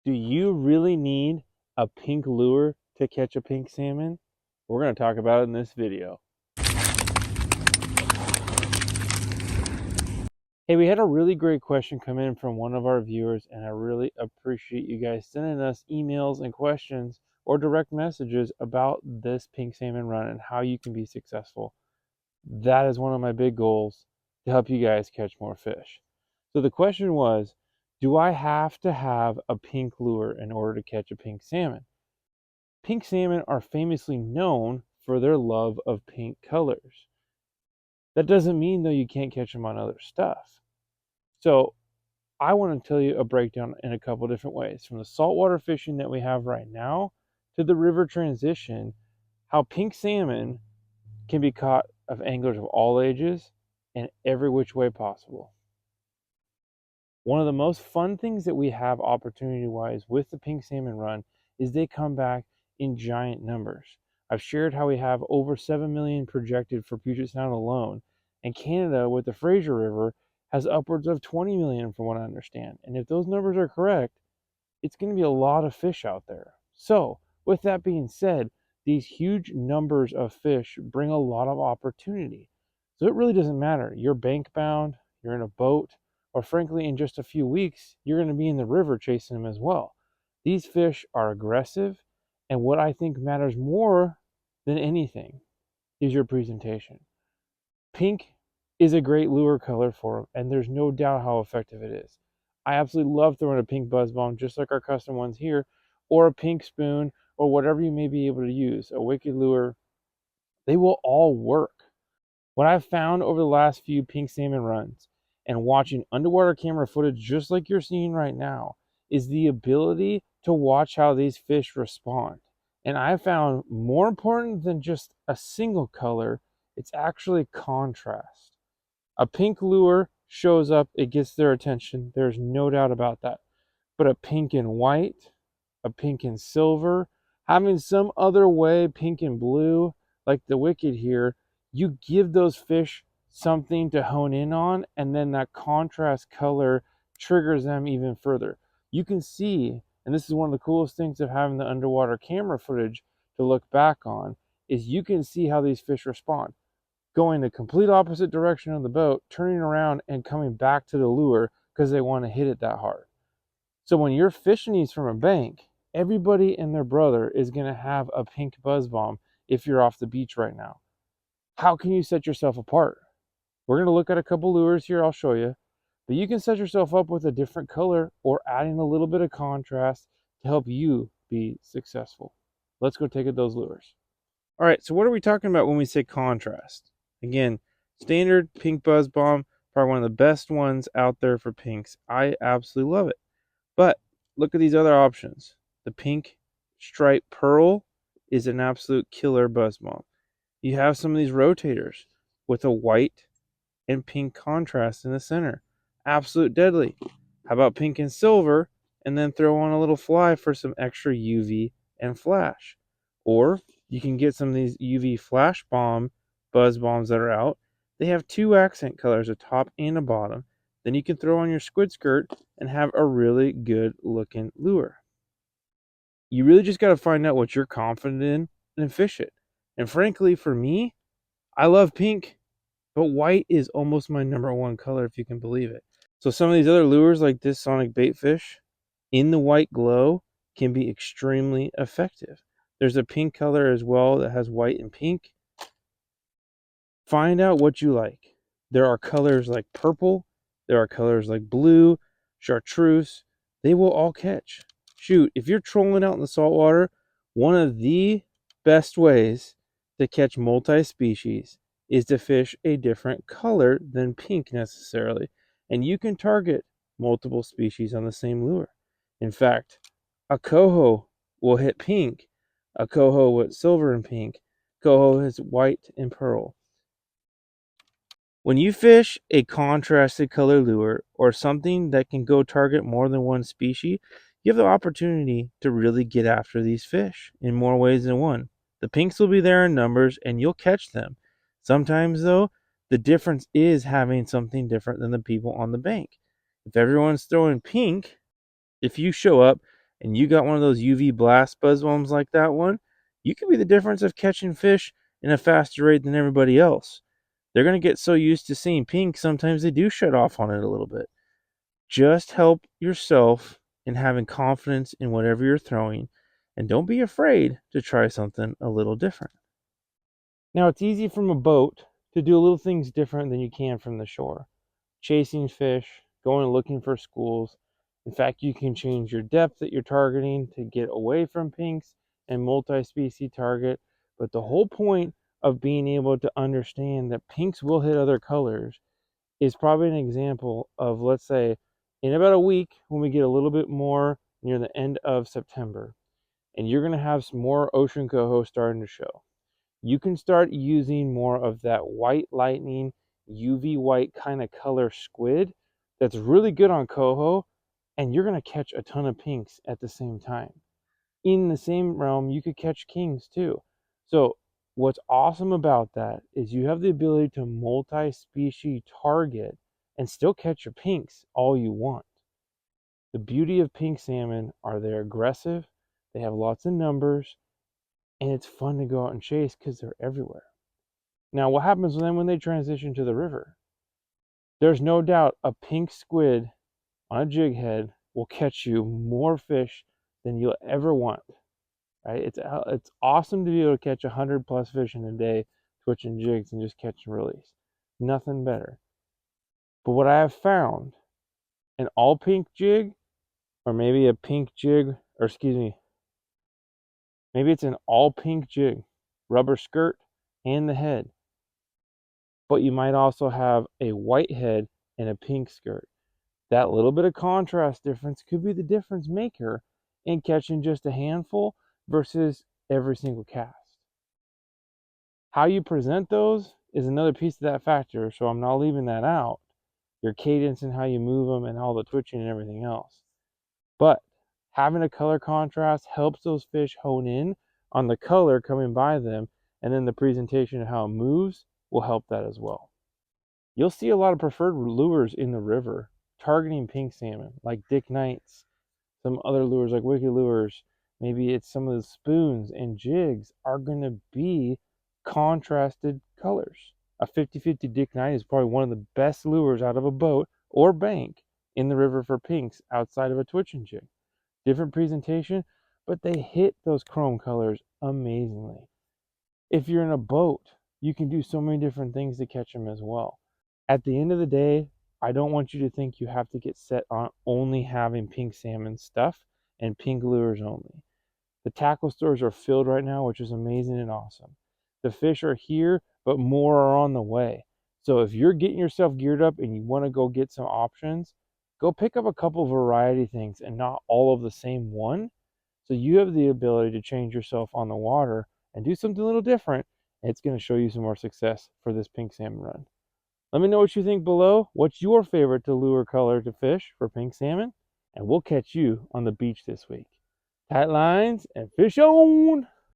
Do you really need a pink lure to catch a pink salmon? We're going to talk about it in this video. Hey, we had a really great question come in from one of our viewers, and I really appreciate you guys sending us emails and questions or direct messages about this pink salmon run and how you can be successful. That is one of my big goals, to help you guys catch more fish. So the question was, do I have to have a pink lure in order to catch a pink salmon? Pink salmon are famously known for their love of pink colors. That doesn't mean, though, you can't catch them on other stuff. So I want to tell you a breakdown in a couple different ways, from the saltwater fishing that we have right now to the river transition, how pink salmon can be caught of anglers of all ages and every which way possible. One of the most fun things that we have opportunity-wise with the pink salmon run is they come back in giant numbers. I've shared how we have over 7 million projected for Puget Sound alone, and Canada with the Fraser River has upwards of 20 million from what I understand. And if those numbers are correct, it's going to be a lot of fish out there. So with that being said, these huge numbers of fish bring a lot of opportunity. So it really doesn't matter. You're bank bound, you're in a boat, or frankly, in just a few weeks, you're going to be in the river chasing them as well. These fish are aggressive, and what I think matters more than anything is your presentation. Pink is a great lure color for them, and there's no doubt how effective it is. I absolutely love throwing a pink buzz bomb, just like our custom ones here, or a pink spoon, or whatever you may be able to use, a wicked lure. They will all work. What I've found over the last few pink salmon runs and watching underwater camera footage just like you're seeing right now is the ability to watch how these fish respond. And I found more important than just a single color, it's actually contrast. A pink lure shows up, it gets their attention. There's no doubt about that. But a pink and white, a pink and silver, having some other way, pink and blue, like the wicked here, you give those fish something to hone in on, and then that contrast color triggers them even further. You can see, and this is one of the coolest things of having the underwater camera footage to look back on, is you can see how these fish respond. Going the complete opposite direction of the boat, turning around and coming back to the lure because they want to hit it that hard. So when you're fishing these from a bank, everybody and their brother is going to have a pink buzz bomb if you're off the beach right now. How can you set yourself apart? We're going to look at a couple lures here, I'll show you. But you can set yourself up with a different color or adding a little bit of contrast to help you be successful. Let's go take at those lures. All right, so what are we talking about when we say contrast? Again, standard pink buzz bomb, probably one of the best ones out there for pinks. I absolutely love it. But look at these other options. The pink striped pearl is an absolute killer buzz bomb. You have some of these rotators with a white and pink contrast in the center. Absolute deadly. How about pink and silver, and then throw on a little fly for some extra UV and flash? Or you can get some of these UV flash bomb buzz bombs that are out. They have two accent colors, a top and a bottom. Then you can throw on your squid skirt and have a really good looking lure. You really just got to find out what you're confident in and fish it. And frankly, for me, I love pink, but white is almost my number one color, if you can believe it. So some of these other lures like this sonic baitfish in the white glow can be extremely effective. There's a pink color as well that has white and pink. Find out what you like. There are colors like purple. There are colors like blue, chartreuse. They will all catch. Shoot, if you're trolling out in the saltwater, one of the best ways to catch multi-species is to fish a different color than pink necessarily. And you can target multiple species on the same lure. In fact, a coho will hit pink, a coho with silver and pink, coho has white and pearl. When you fish a contrasted color lure or something that can go target more than one species, you have the opportunity to really get after these fish in more ways than one. The pinks will be there in numbers and you'll catch them. Sometimes, though, the difference is having something different than the people on the bank. If everyone's throwing pink, if you show up and you got one of those UV blast buzz bombs like that one, you could be the difference of catching fish in a faster rate than everybody else. They're going to get so used to seeing pink, sometimes they do shut off on it a little bit. Just help yourself in having confidence in whatever you're throwing, and don't be afraid to try something a little different. Now, it's easy from a boat to do little things different than you can from the shore. Chasing fish, going and looking for schools. In fact, you can change your depth that you're targeting to get away from pinks and multi-species target. But the whole point of being able to understand that pinks will hit other colors is probably an example of, let's say, in about a week when we get a little bit more near the end of September, and you're going to have some more ocean coho starting to show. You can start using more of that white lightning, UV white kind of color squid that's really good on coho, and you're going to catch a ton of pinks at the same time. In the same realm, you could catch kings too. So what's awesome about that is you have the ability to multi-species target and still catch your pinks all you want. The beauty of pink salmon are they're aggressive, they have lots of numbers, and it's fun to go out and chase because they're everywhere. Now, what happens then when they transition to the river? There's no doubt a pink squid on a jig head will catch you more fish than you'll ever want. Right? It's awesome to be able to catch 100 plus fish in a day twitching jigs and just catch and release. Nothing better. But what I have found, an all pink jig, or maybe a pink jig, or excuse me, maybe it's an all pink jig, rubber skirt and the head. But you might also have a white head and a pink skirt. That little bit of contrast difference could be the difference maker in catching just a handful versus every single cast. How you present those is another piece of that factor, so I'm not leaving that out. Your cadence and how you move them and all the twitching and everything else. But having a color contrast helps those fish hone in on the color coming by them, and then the presentation of how it moves will help that as well. You'll see a lot of preferred lures in the river targeting pink salmon, like Dick Knight's, some other lures like Wicked Lures. Maybe it's some of the spoons and jigs are going to be contrasted colors. A 50-50 Dick Knight is probably one of the best lures out of a boat or bank in the river for pinks outside of a twitching jig. Different presentation, but they hit those chrome colors amazingly. If you're in a boat, you can do so many different things to catch them as well. At the end of the day, I don't want you to think you have to get set on only having pink salmon stuff and pink lures only. The tackle stores are filled right now, which is amazing and awesome. The fish are here, but more are on the way. So if you're getting yourself geared up and you want to go get some options, go pick up a couple variety things and not all of the same one. So you have the ability to change yourself on the water and do something a little different. And it's going to show you some more success for this pink salmon run. Let me know what you think below. What's your favorite to lure color to fish for pink salmon? And we'll catch you on the beach this week. Tight lines and fish on!